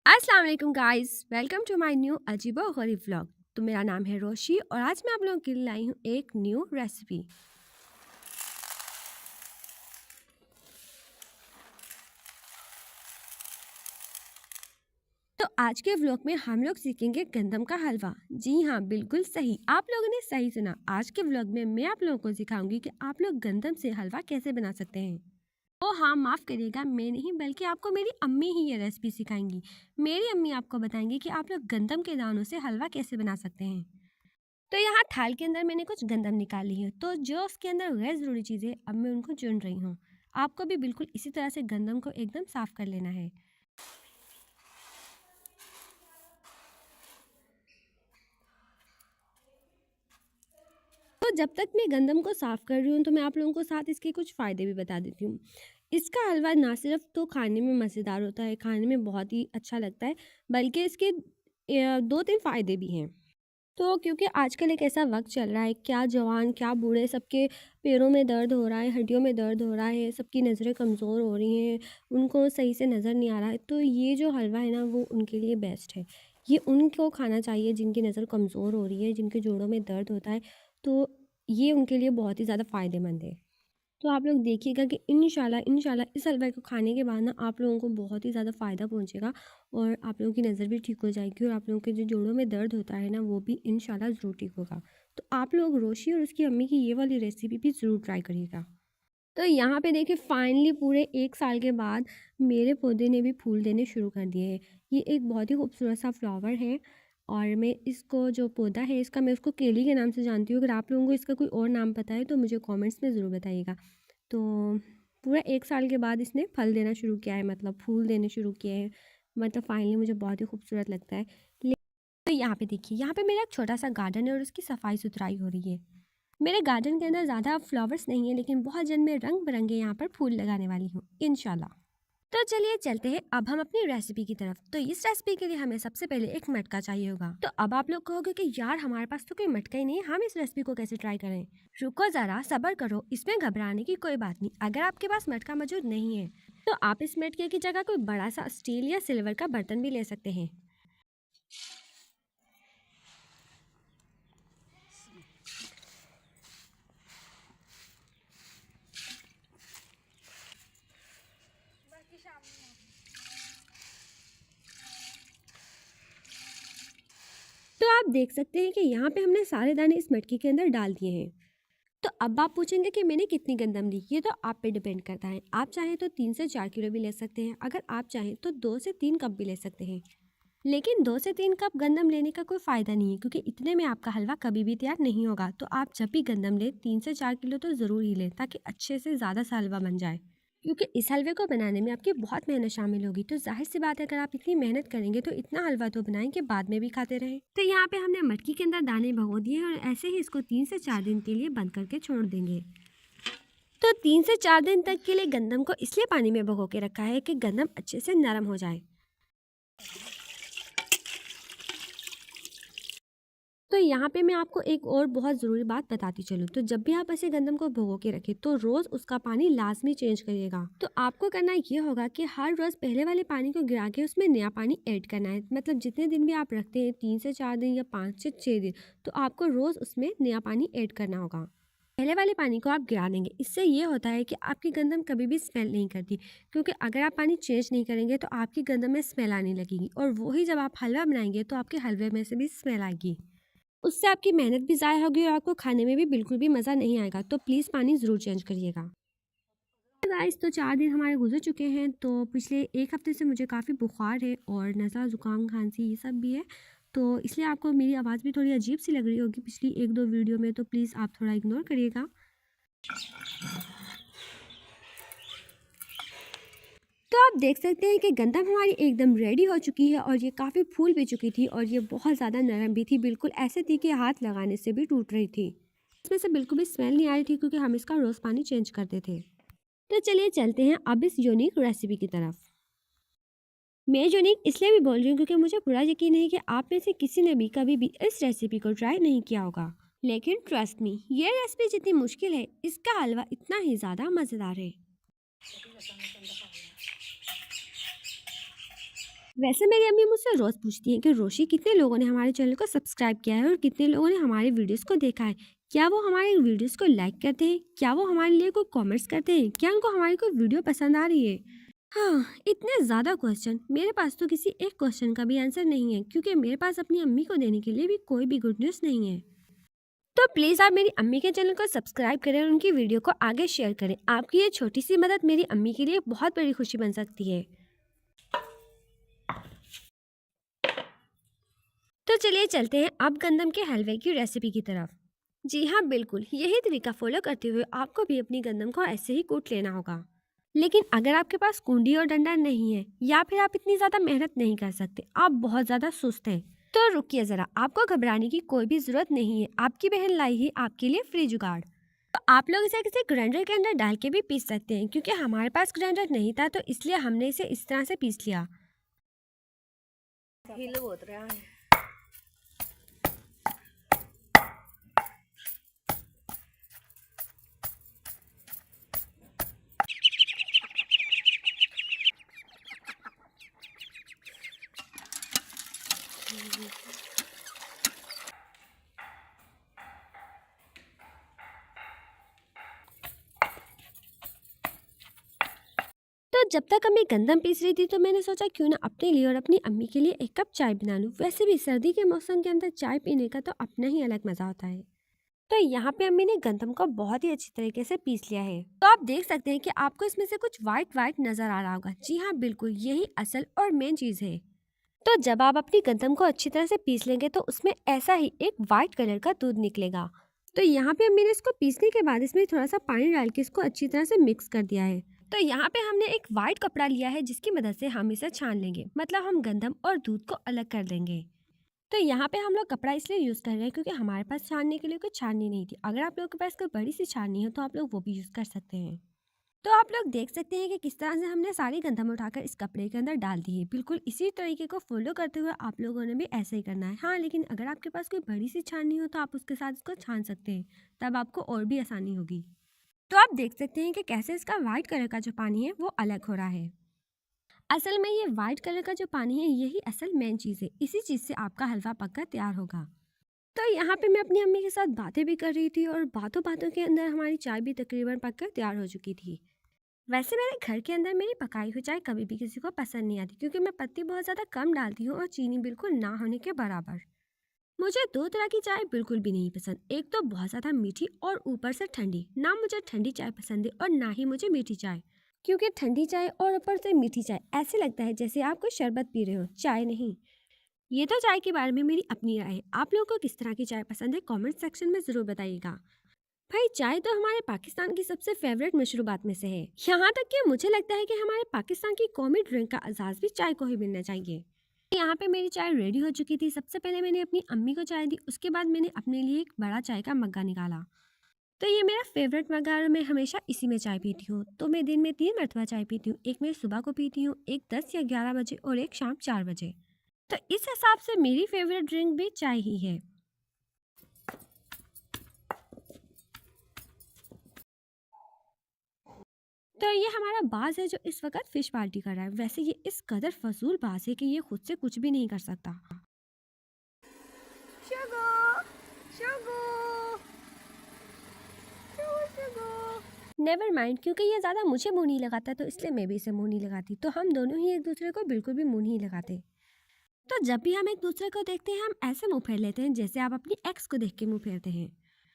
अस्सलाम वालेकुम guys, welcome to my new अजीबो गरीब व्लॉग। तो मेरा नाम है रोशी और आज मैं आप लोगों के लिए लाई हूँ एक न्यू रेसिपी। तो आज के व्लॉग में हम लोग सीखेंगे गंदम का हलवा। जी हाँ, बिल्कुल सही, आप लोगों ने सही सुना। आज के व्लॉग में मैं आप लोगों को सिखाऊंगी कि आप लोग गंदम से हलवा कैसे बना सकते हैं। तो हाँ, माफ़ करिएगा, मैं नहीं बल्कि आपको मेरी अम्मी ही ये रेसिपी सिखाएंगी। मेरी अम्मी आपको बताएंगी कि आप लोग गंदम के दानों से हलवा कैसे बना सकते हैं। तो यहाँ थाल के अंदर मैंने कुछ गंदम निकाली है, तो जो उसके अंदर गैर ज़रूरी चीज़ें अब मैं उनको चुन रही हूँ। आपको भी बिल्कुल इसी तरह से गंदम को एकदम साफ़ कर लेना है। तो जब तक मैं गंदम को साफ़ कर रही हूँ तो मैं आप लोगों को साथ इसके कुछ फ़ायदे भी बता देती हूँ। इसका हलवा ना सिर्फ तो खाने में मज़ेदार होता है, खाने में बहुत ही अच्छा लगता है, बल्कि इसके 2-3 फ़ायदे भी हैं। तो क्योंकि आजकल एक ऐसा वक्त चल रहा है, क्या जवान क्या बूढ़े सबके पैरों में दर्द हो रहा है, हड्डियों में दर्द हो रहा है, सबकी नज़रें कमज़ोर हो रही हैं, उनको सही से नज़र नहीं आ रहा है। तो ये जो हलवा है ना, वो उनके लिए बेस्ट है। ये उनको खाना चाहिए जिनकी नज़र कमज़ोर हो रही है, जिनके जोड़ों में दर्द होता है। तो ये उनके लिए बहुत ही ज़्यादा फ़ायदेमंद है। तो आप लोग देखिएगा कि इंशाल्लाह इंशाल्लाह इस हलवा को खाने के बाद ना आप लोगों को बहुत ही ज़्यादा फ़ायदा पहुंचेगा और आप लोगों की नज़र भी ठीक हो जाएगी और आप लोगों के जो जोड़ों में दर्द होता है ना, वो भी इंशाल्लाह ज़रूर ठीक होगा। तो आप लोग रोशी और उसकी अम्मी की ये वाली रेसिपी भी ज़रूर ट्राई करिएगा। तो यहाँ पे देखिए, फाइनली पूरे 1 साल के बाद मेरे पौधे ने भी फूल देने शुरू कर दिए हैं। ये एक बहुत ही खूबसूरत सा फ्लावर है और मैं इसको जो पौधा है इसका मैं उसको केली के नाम से जानती हूँ। अगर आप लोगों को इसका कोई और नाम पता है तो मुझे कमेंट्स में ज़रूर बताइएगा। तो पूरा 1 साल के बाद इसने फल देना शुरू किया है, मतलब फूल देने शुरू किए हैं। मतलब फाइनली मुझे बहुत ही खूबसूरत लगता है। ले तो यहाँ पे देखिए, यहाँ पे मेरा एक छोटा-सा गार्डन है और उसकी सफाई-सुथराई हो रही है। मेरे गार्डन के अंदर ज़्यादा फ्लावर्स नहीं है, लेकिन बहुत जल्द मैं रंग-बिरंगे यहाँ पर फूल लगाने वाली हूँ, इंशाल्लाह। तो चलिए चलते हैं अब हम अपनी रेसिपी की तरफ। तो इस रेसिपी के लिए हमें सबसे पहले एक मटका चाहिए होगा। तो अब आप लोग कहोगे कि यार हमारे पास तो कोई मटका ही नहीं है, हम इस रेसिपी को कैसे ट्राई करें। रुको ज़रा, सब्र करो, इसमें घबराने की कोई बात नहीं। अगर आपके पास मटका मौजूद नहीं है तो आप इस मटके की जगह कोई बड़ा सा स्टील या सिल्वर का बर्तन भी ले सकते हैं। तो आप देख सकते हैं कि यहाँ पे हमने सारे दाने इस मटके के अंदर डाल दिए हैं। तो अब आप पूछेंगे कि मैंने कितनी गंदम ली। ये तो आप पे डिपेंड करता है। आप चाहें तो 3 से 4 किलो भी ले सकते हैं। अगर आप चाहें तो 2 से 3 कप भी ले सकते हैं। लेकिन 2 से 3 कप गंदम लेने का कोई फ़ायदा नहीं है, क्योंकि इतने में आपका हलवा कभी भी तैयार नहीं होगा। तो आप जब भी गंदम लें 3 से 4 किलो तो ज़रूर ही लें, ताकि अच्छे से ज़्यादा सा हलवा बन जाए। क्योंकि इस हलवे को बनाने में आपकी बहुत मेहनत शामिल होगी, तो जाहिर सी बात है, अगर आप इतनी मेहनत करेंगे तो इतना हलवा तो बनाएं कि बाद में भी खाते रहें। तो यहाँ पे हमने मटकी के अंदर दाने भगो दिए और ऐसे ही इसको 3 से 4 दिन के लिए बंद करके छोड़ देंगे। तो 3 से 4 दिन तक के लिए गंदम को इसलिए पानी में भिगो के रखा है कि गंदम अच्छे से नरम हो जाए। तो यहाँ पे मैं आपको एक और बहुत ज़रूरी बात बताती चलूँ। तो जब भी आप ऐसे गंदम को भिगो के रखें तो रोज़ उसका पानी लाजमी चेंज करिएगा। तो आपको करना ये होगा कि हर रोज़ पहले वाले पानी को गिरा के उसमें नया पानी ऐड करना है। मतलब जितने दिन भी आप रखते हैं, 3 से 4 दिन या 5 से 6 दिन, तो आपको रोज़ उसमें नया पानी ऐड करना होगा। पहले वाले पानी को आप गिरा देंगे। इससे ये होता है कि आपकी गंदम कभी भी स्मेल नहीं करती, क्योंकि अगर आप पानी चेंज नहीं करेंगे तो आपकी गंदम में स्मेल आने लगेगी और वही जब आप हलवा बनाएंगे तो आपके हलवे में से भी स्मेल आएगी। उससे आपकी मेहनत भी ज़ाया होगी और आपको खाने में भी बिल्कुल भी मज़ा नहीं आएगा। तो प्लीज़ पानी ज़रूर चेंज करिएगा। गाइस, तो 4 दिन हमारे गुजर चुके हैं। तो पिछले 1 हफ्ते से मुझे काफ़ी बुखार है और नज़ला, ज़ुकाम, खांसी ये सब भी है। तो इसलिए आपको मेरी आवाज़ भी थोड़ी अजीब सी लग रही होगी पिछली 1-2 वीडियो में, तो प्लीज़ आप थोड़ा इग्नोर करिएगा। तो आप देख सकते हैं कि गंदम हमारी एकदम रेडी हो चुकी है और ये काफ़ी फूल भी चुकी थी और ये बहुत ज़्यादा नरम भी थी। बिल्कुल ऐसे थी कि हाथ लगाने से भी टूट रही थी। इसमें से बिल्कुल भी स्मेल नहीं आ रही थी, क्योंकि हम इसका रोज़ पानी चेंज करते थे। तो चलिए चलते हैं अब इस यूनिक रेसिपी की तरफ। मैं यूनिक इसलिए भी बोल रही हूँ क्योंकि मुझे पूरा यकीन है कि आप में से किसी ने भी कभी भी इस रेसिपी को ट्राई नहीं किया होगा। लेकिन ट्रस्ट मी, ये रेसिपी जितनी मुश्किल है, इसका हलवा इतना ही ज़्यादा मज़ेदार है। वैसे मेरी अम्मी मुझसे रोज़ पूछती हैं कि रोशी कितने लोगों ने हमारे चैनल को सब्सक्राइब किया है और कितने लोगों ने हमारे वीडियोस को देखा है। क्या वो हमारे वीडियोस को लाइक करते हैं? क्या वो हमारे लिए कोई कमेंट्स करते हैं? क्या उनको हमारी कोई वीडियो पसंद आ रही है? हाँ, इतने ज़्यादा क्वेश्चन, मेरे पास तो किसी एक क्वेश्चन का भी आंसर नहीं है, क्योंकि मेरे पास अपनी अम्मी को देने के लिए भी कोई भी गुड न्यूज़ नहीं है। तो प्लीज़ आप मेरी अम्मी के चैनल को सब्सक्राइब करें और उनकी वीडियो को आगे शेयर करें। आपकी ये छोटी सी मदद मेरी अम्मी के लिए बहुत बड़ी खुशी बन सकती है। तो चलिए चलते हैं अब गंदम के हलवे की रेसिपी की तरफ। जी हाँ, बिल्कुल यही तरीका फॉलो करते हुए आपको भी अपनी गंदम को ऐसे ही कूट लेना होगा। लेकिन अगर आपके पास कुंडी और डंडा नहीं है या फिर आप इतनी ज़्यादा मेहनत नहीं कर सकते, आप बहुत ज़्यादा सुस्त हैं, तो रुकिए ज़रा, आपको घबराने की कोई भी ज़रूरत नहीं है। आपकी बहन लाई है आपके लिए फ्री जुगाड़। तो आप लोग इसे किसी ग्राइंडर के अंदर डाल के भी पीस सकते हैं, क्योंकि हमारे पास ग्राइंडर नहीं था तो इसलिए हमने इसे इस तरह से पीस लिया। हिल बहुत रहा है। तो जब तक अम्मी गंदम पीस रही थी तो मैंने सोचा क्यों ना अपने लिए और अपनी अम्मी के लिए एक कप चाय बना लूँ। वैसे भी सर्दी के मौसम के अंदर चाय पीने का तो अपना ही अलग मज़ा होता है। तो यहाँ पे अम्मी ने गंदम को बहुत ही अच्छी तरीके से पीस लिया है। तो आप देख सकते हैं कि आपको इसमें से कुछ वाइट वाइट नज़र आ रहा होगा। जी हाँ, बिल्कुल यही असल और मेन चीज़ है। तो जब आप अपनी गंदम को अच्छी तरह से पीस लेंगे तो उसमें ऐसा ही एक वाइट कलर का दूध निकलेगा। तो यहाँ पे अम्मी ने इसको पीसने के बाद इसमें थोड़ा सा पानी डाल के इसको अच्छी तरह से मिक्स कर दिया है। तो यहाँ पे हमने एक वाइट कपड़ा लिया है जिसकी मदद से हम इसे छान लेंगे, मतलब हम गंदम और दूध को अलग कर देंगे। तो यहाँ पे हम लोग कपड़ा इसलिए यूज़ कर रहे हैं क्योंकि हमारे पास छानने के लिए कोई छाननी नहीं थी। अगर आप लोगों के पास कोई बड़ी सी छाननी हो तो आप लोग वो भी यूज़ कर सकते हैं। तो आप लोग देख सकते हैं कि किस तरह से हमने सारी गंदम उठाकर इस कपड़े के अंदर डाल दी है। बिल्कुल इसी तरीके को फॉलो करते हुए आप लोगों ने भी ऐसे ही करना है। हाँ, लेकिन अगर आपके पास कोई बड़ी सी छाननी हो तो आप उसके साथ इसको छान सकते हैं, तब आपको और भी आसानी होगी। तो आप देख सकते हैं कि कैसे इसका वाइट कलर का जो पानी है वो अलग हो रहा है। असल में ये वाइट कलर का जो पानी है यही असल मेन चीज़ है। इसी चीज़ से आपका हलवा पककर तैयार होगा। तो यहाँ पे मैं अपनी अम्मी के साथ बातें भी कर रही थी और बातों बातों के अंदर हमारी चाय भी तकरीबन पककर तैयार हो चुकी थी। वैसे मेरे घर के अंदर मेरी पकाई हुई चाय कभी भी किसी को पसंद नहीं आती, क्योंकि मैं पत्ती बहुत ज़्यादा कम डालती हूँ और चीनी बिल्कुल ना होने के बराबर। मुझे दो तरह की चाय बिल्कुल भी नहीं पसंद, एक तो बहुत ज़्यादा मीठी और ऊपर से ठंडी। ना मुझे ठंडी चाय पसंद है और ना ही मुझे मीठी चाय, क्योंकि ठंडी चाय और ऊपर से मीठी चाय ऐसे लगता है जैसे आप कोई शरबत पी रहे हो, चाय नहीं। ये तो चाय के बारे में मेरी अपनी राय है। आप लोगों को किस तरह की चाय पसंद है कमेंट सेक्शन में ज़रूर बताइएगा। भाई चाय तो हमारे पाकिस्तान की सबसे फेवरेट मशरूबात में से है। यहाँ तक कि मुझे लगता है कि हमारे पाकिस्तान की कौमी ड्रिंक का एजाज़ भी चाय को ही मिलना चाहिए। यहाँ पे मेरी चाय रेडी हो चुकी थी। सबसे पहले मैंने अपनी अम्मी को चाय दी, उसके बाद मैंने अपने लिए एक बड़ा चाय का मग्गा निकाला। तो ये मेरा फेवरेट मग्गा है और मैं हमेशा इसी में चाय पीती हूँ। तो मैं दिन में 3 मरतबा चाय पीती हूँ। एक मैं सुबह को पीती हूँ, एक 10 या 11 बजे और एक शाम 4 बजे। तो इस हिसाब से मेरी फेवरेट ड्रिंक भी चाय ही है। तो ये हमारा बाज है जो इस वक्त फिश पार्टी कर रहा है। वैसे ये इस कदर फजूल बाज है कि ये खुद से कुछ भी नहीं कर सकता। नेवर माइंड, क्योंकि ये ज़्यादा मुझे मुंह नहीं लगाता तो इसलिए मैं भी इसे मुंह नहीं लगाती। तो हम दोनों ही एक दूसरे को बिल्कुल भी मुंह नहीं लगाते। तो जब भी हम एक दूसरे को देखते हैं हम ऐसे मुंह फेर लेते हैं जैसे आप अपनी एक्स को देख के मुंह फेरते हैं।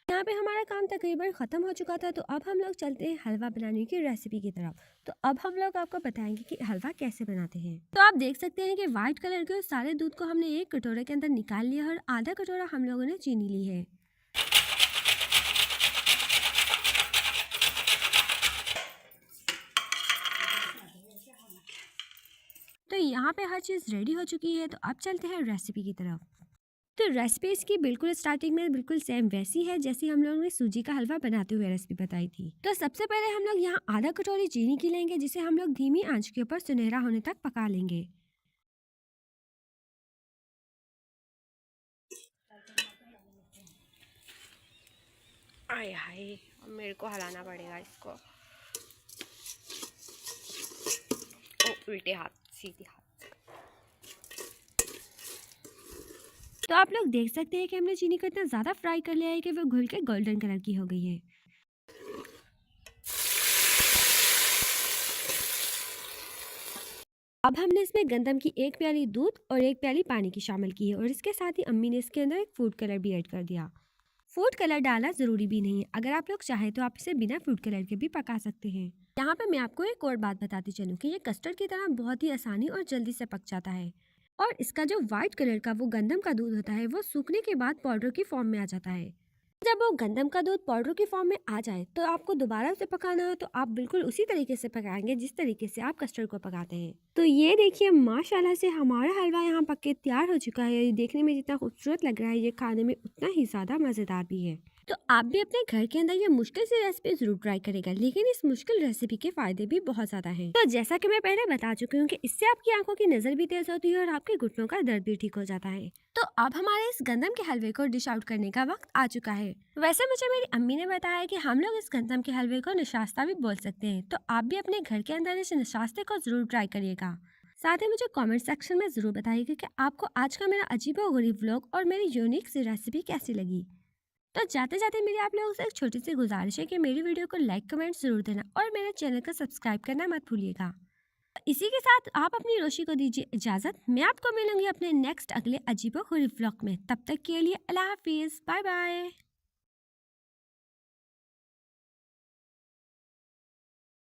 यहाँ पे हमारा काम तकरीबन ख़त्म हो चुका था, तो अब हम लोग चलते हैं हलवा बनाने की रेसिपी की तरफ। तो अब हम लोग आपको बताएंगे कि हलवा कैसे बनाते हैं। तो आप देख सकते हैं कि वाइट कलर के सारे दूध को हमने एक कटोरे के अंदर निकाल लिया और आधा कटोरा हम लोगों ने चीनी ली है। तो यहाँ पे हर चीज़ रेडी हो चुकी है, तो अब चलते हैं रेसिपी की तरफ। तो रेसिपी इसकी बिल्कुल स्टार्टिंग में बिल्कुल सेम वैसी है जैसी हम लोगों ने सूजी का हलवा बनाते हुए रेसिपी बताई थी। तो सबसे पहले हम लोग यहाँ आधा कटोरी चीनी की लेंगे, जिसे हम लोग धीमी आंच के ऊपर सुनहरा होने तक पका लेंगे। आय हाय, अब मेरे को हिलाना पड़ेगा इसको। ओ उल्टे हाथ सीधे हाथ। तो आप लोग देख सकते हैं कि हमने चीनी को इतना ज़्यादा फ्राई कर लिया है कि वो घुल के गोल्डन कलर की हो गई है। अब हमने इसमें गंदम की 1 प्याली दूध और 1 प्याली पानी की शामिल की है और इसके साथ ही अम्मी ने इसके अंदर एक फूड कलर भी ऐड कर दिया। फूड कलर डालना ज़रूरी भी नहीं है, अगर आप लोग चाहें तो आप इसे बिना फूड कलर के भी पका सकते हैं। यहाँ पे मैं आपको एक और बात बताती चलूँ कि ये कस्टर्ड की तरह बहुत ही आसानी और जल्दी से पक जाता है और इसका जो वाइट कलर का वो गंदम का दूध होता है वो सूखने के बाद पाउडर की फॉर्म में आ जाता है। जब वो गंदम का दूध पाउडर की फॉर्म में आ जाए तो आपको दोबारा उसे पकाना हो तो आप बिल्कुल उसी तरीके से पकाएंगे जिस तरीके से आप कस्टर्ड को पकाते हैं। तो ये देखिए माशाल्लाह से हमारा हलवा यहाँ पक के तैयार हो चुका है। ये देखने में जितना खूबसूरत लग रहा है ये खाने में उतना ही ज़्यादा मज़ेदार भी है। तो आप भी अपने घर के अंदर ये मुश्किल सी रेसिपी जरूर ट्राई करेगा, लेकिन इस मुश्किल रेसिपी के फायदे भी बहुत ज़्यादा हैं। तो जैसा कि मैं पहले बता चुकी हूँ कि इससे आपकी आंखों की नज़र भी तेज होती है और आपके घुटनों का दर्द भी ठीक हो जाता है। तो अब हमारे इस गंदम के हलवे को डिश आउट करने का वक्त आ चुका है। वैसे मुझे मेरी अम्मी ने बताया कि हम लोग इस गंदम के हलवे को निशास्ता भी बोल सकते हैं, तो आप भी अपने घर के अंदर इस निशास्ते को जरूर ट्राई करिएगा। साथ ही मुझे कमेंट सेक्शन में ज़रूर बताइएगा कि आपको आज का मेरा अजीबोगरीब व्लॉग और मेरी यूनिक सी रेसिपी कैसी लगी। तो जाते जाते मेरी आप लोगों से एक छोटी सी गुजारिश है कि मेरी वीडियो को लाइक कमेंट जरूर देना और मेरे चैनल को सब्सक्राइब करना मत भूलिएगा। इसी के साथ आप अपनी रोशी को दीजिए इजाज़त। मैं आपको मिलूंगी अपने नेक्स्ट अगले अजीबो गरीब व्लॉग में। तब तक के लिए अल्लाह हाफिज़, बाय बाय।